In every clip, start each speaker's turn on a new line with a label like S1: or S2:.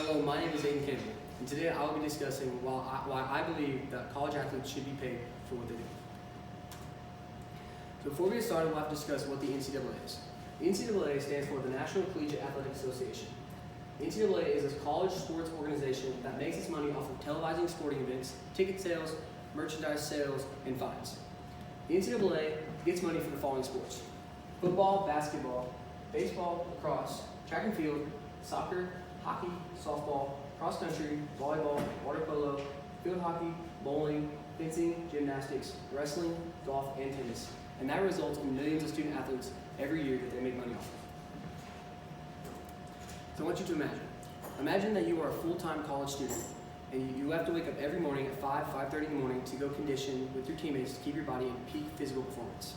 S1: Hello, my name is Aden Campbell, and today I will be discussing why I believe that college athletes should be paid for what they do. So before we get started, we'll have to discuss what the NCAA is. The NCAA stands for the National Collegiate Athletic Association. The NCAA is a college sports organization that makes its money off of televising sporting events, ticket sales, merchandise sales, and fines. The NCAA gets money for the following sports: football, basketball, baseball, lacrosse, track and field, soccer, hockey, softball, cross country, volleyball, water polo, field hockey, bowling, fencing, gymnastics, wrestling, golf, and tennis. And that results in millions of student athletes every year that they make money off of. So I want you to imagine that you are a full-time college student and you have to wake up every morning at 5:30 in the morning to go condition with your teammates to keep your body in peak physical performance.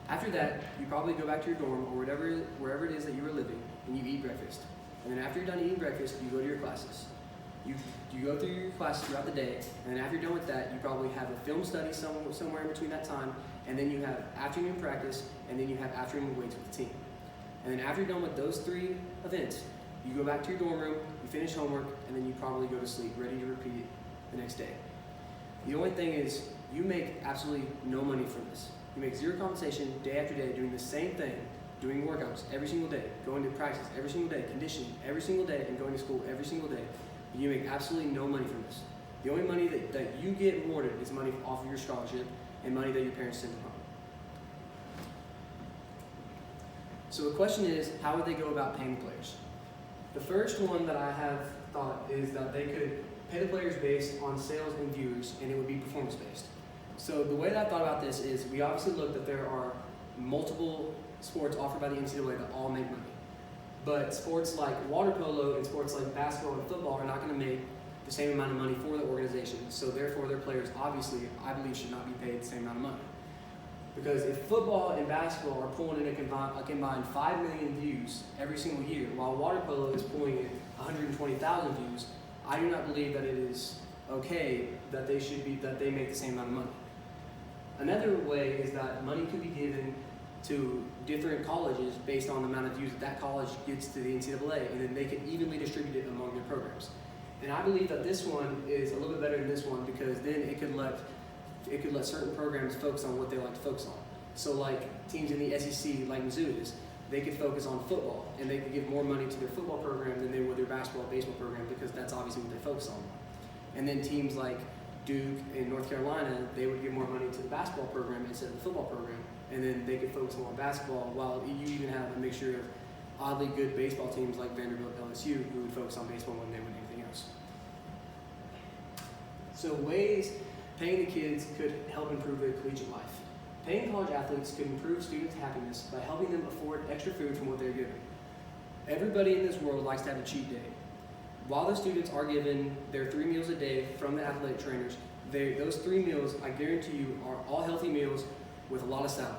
S1: After that, you probably go back to your dorm or wherever it is that you are living, and you eat breakfast. And then after you're done eating breakfast, you go to your classes. You go through your classes throughout the day, and then after you're done with that, you probably have a film study somewhere in between that time, and then you have afternoon practice, and then you have afternoon weights with the team. And then after you're done with those three events, you go back to your dorm room, you finish homework, and then you probably go to sleep, ready to repeat it the next day. The only thing is, you make absolutely no money from this. You make zero compensation day after day doing the same thing, doing workouts every single day, going to practice every single day, conditioning every single day, and going to school every single day. You make absolutely no money from this. The only money that you get rewarded is money off of your scholarship and money that your parents send home. So the question is, how would they go about paying the players? The first one that I have thought is that they could pay the players based on sales and viewers, and it would be performance based. So the way that I thought about this is, we obviously look that there are multiple sports offered by the NCAA that all make money. But sports like water polo and sports like basketball and football are not going to make the same amount of money for the organization. So therefore their players obviously, I believe, should not be paid the same amount of money. Because if football and basketball are pulling in a combined 5 million views every single year, while water polo is pulling in 120,000 views, I do not believe that it is okay that they make the same amount of money. Another way is that money could be given to different colleges based on the amount of views that college gets to the NCAA, and then they can evenly distribute it among their programs. And I believe that this one is a little bit better than this one, because then it could let certain programs focus on what they like to focus on. So like teams in the SEC, like Mizzou is, they could focus on football, and they could give more money to their football program than they would their basketball, baseball program, because that's obviously what they focus on. And then teams like Duke and North Carolina, they would give more money to the basketball program instead of the football program, and then they could focus more on basketball, while you even have a mixture of oddly good baseball teams like Vanderbilt, LSU, who would focus on baseball more than they would anything else. So ways paying the kids could help improve their collegiate life. Paying college athletes could improve students' happiness by helping them afford extra food from what they're given. Everybody in this world likes to have a cheat day. While the students are given their 3 meals a day from the athletic trainers, those 3 meals, I guarantee you, are all healthy meals with a lot of salad.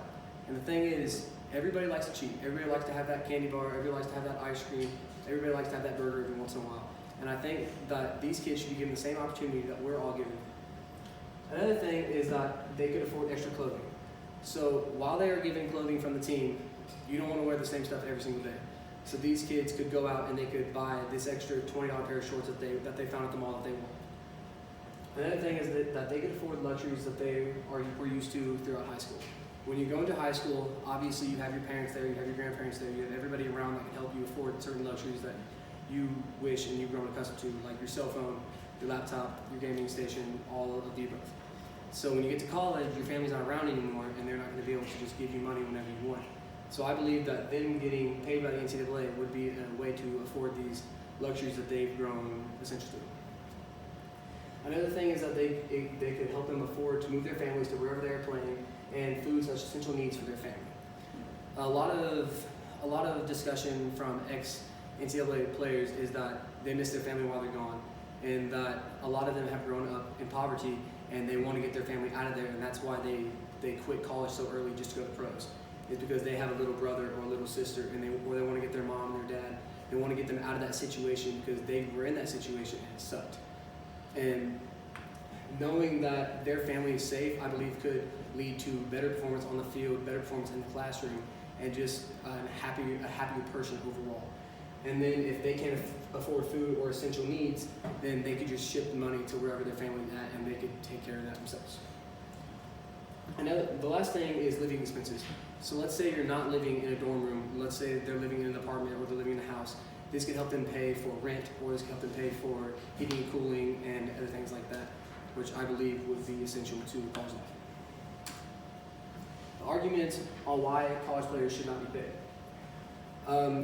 S1: And the thing is, everybody likes to cheat. Everybody likes to have that candy bar, everybody likes to have that ice cream, everybody likes to have that burger every once in a while. And I think that these kids should be given the same opportunity that we're all given. Another thing is that they could afford extra clothing. So while they are given clothing from the team, you don't want to wear the same stuff every single day. So these kids could go out and they could buy this extra $20 pair of shorts that they found at the mall that they want. Another thing is that they could afford luxuries that were used to throughout high school. When you go into high school, obviously you have your parents there, you have your grandparents there, you have everybody around that can help you afford certain luxuries that you wish and you've grown accustomed to, like your cell phone, your laptop, your gaming station, all of the above. So when you get to college, your family's not around anymore, and they're not going to be able to just give you money whenever you want. So I believe that them getting paid by the NCAA would be a way to afford these luxuries that they've grown essentially to. Another thing is that they could help them afford to move their families to wherever they're playing, and foods are essential needs for their family. A lot of discussion from ex-NCAA players is that they miss their family while they're gone, and that a lot of them have grown up in poverty, and they want to get their family out of there, and that's why they quit college so early just to go to pros. It's because they have a little brother or a little sister, and they want to get their mom or their dad. They want to get them out of that situation because they were in that situation and it sucked. And knowing that their family is safe, I believe, could lead to better performance on the field, better performance in the classroom, and just a happier person overall. And then if they can't afford food or essential needs, then they could just ship the money to wherever their family's at and they could take care of that themselves. The last thing is living expenses. So let's say you're not living in a dorm room. Let's say they're living in an apartment or they're living in a house. This could help them pay for rent, or this could help them pay for heating and cooling and other things like that, which I believe would be essential to college life. The arguments on why college players should not be paid.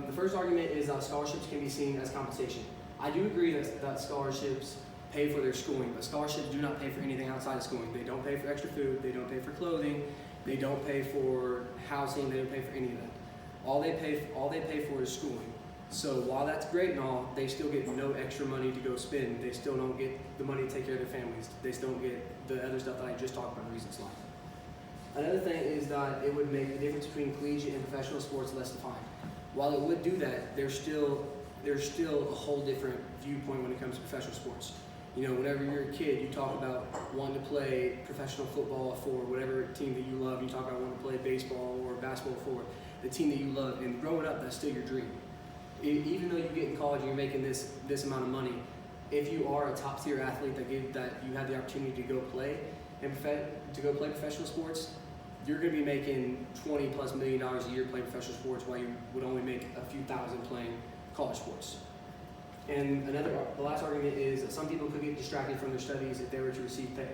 S1: The first argument is that scholarships can be seen as compensation. I do agree that scholarships pay for their schooling, but scholarships do not pay for anything outside of schooling. They don't pay for extra food, they don't pay for clothing, they don't pay for housing, they don't pay for any of that. All they pay for is schooling. So while that's great and all, they still get no extra money to go spend. They still don't get the money to take care of their families. They still don't get the other stuff that I just talked about in recent slides. Another thing is that it would make the difference between collegiate and professional sports less defined. While it would do that, there's still a whole different viewpoint when it comes to professional sports. You know, whenever you're a kid, you talk about wanting to play professional football for whatever team that you love. You talk about wanting to play baseball or basketball for the team that you love. And growing up, that's still your dream. Even though you get in college and you're making this amount of money, if you are a top tier athlete that you have the opportunity to go play professional sports, you're going to be making $20+ million a year playing professional sports, while you would only make a few thousand playing college sports. And the last argument is that some people could get distracted from their studies if they were to receive pay.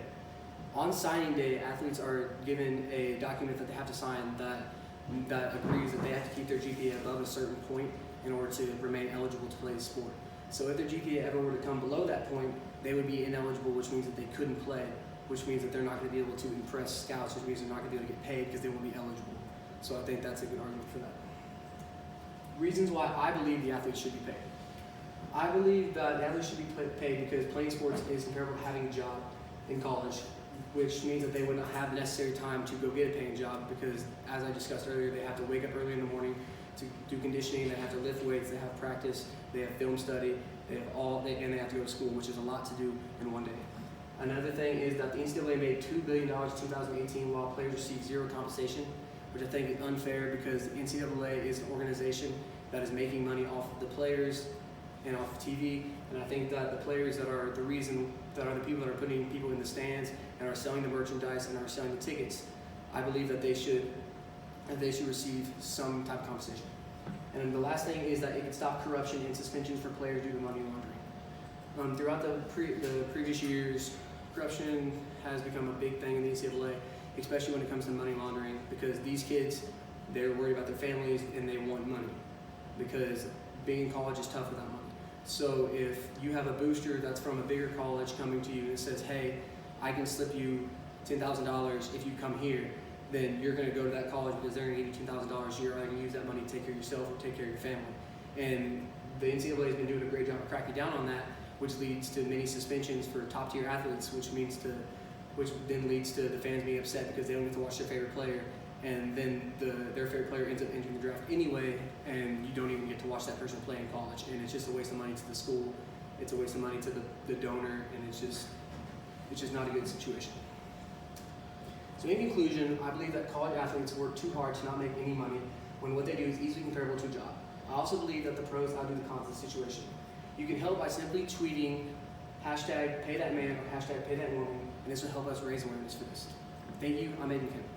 S1: On signing day, athletes are given a document that they have to sign that agrees that they have to keep their GPA above a certain point in order to remain eligible to play the sport. So if their GPA ever were to come below that point, they would be ineligible, which means that they couldn't play, which means that they're not going to be able to impress scouts, which means they're not going to be able to get paid because they won't be eligible. So I think that's a good argument for that. Reasons why I believe the athletes should be paid. I believe that the athletes should be paid because playing sports is comparable to having a job in college, which means that they would not have the necessary time to go get a paying job because, as I discussed earlier, they have to wake up early in the morning to do conditioning, they have to lift weights, they have practice, they have film study, and they have to go to school, which is a lot to do in one day. Another thing is that the NCAA made $2 billion in 2018 while players received zero compensation, which I think is unfair because the NCAA is an organization that is making money off of the players and off of TV, and I think that the players that are the people that are putting people in the stands and are selling the merchandise and are selling the tickets, I believe that they should receive some type of compensation. And the last thing is that it can stop corruption and suspensions for players due to money laundering. Throughout the previous years, corruption has become a big thing in the NCAA, especially when it comes to money laundering, because these kids, they're worried about their families and they want money, because being in college is tough without money. So if you have a booster that's from a bigger college coming to you and says, hey, I can slip you $10,000 if you come here, then you're going to go to that college because they're going to give you $10,000 a year, or you can use that money to take care of yourself or take care of your family. And the NCAA has been doing a great job of cracking down on that, which leads to many suspensions for top tier athletes, which then leads to the fans being upset because they don't get to watch their favorite player, and then their favorite player ends up entering the draft anyway, and you don't even get to watch that person play in college, and it's just a waste of money to the school, it's a waste of money to the donor, and it's just not a good situation. So in conclusion, I believe that college athletes work too hard to not make any money when what they do is easily comparable to a job. I also believe that the pros outdo the cons of the situation. You can help by simply tweeting #PayThatMan or #PayThatWoman, and this will help us raise awareness for this. Thank you. I'm Aden Campbell.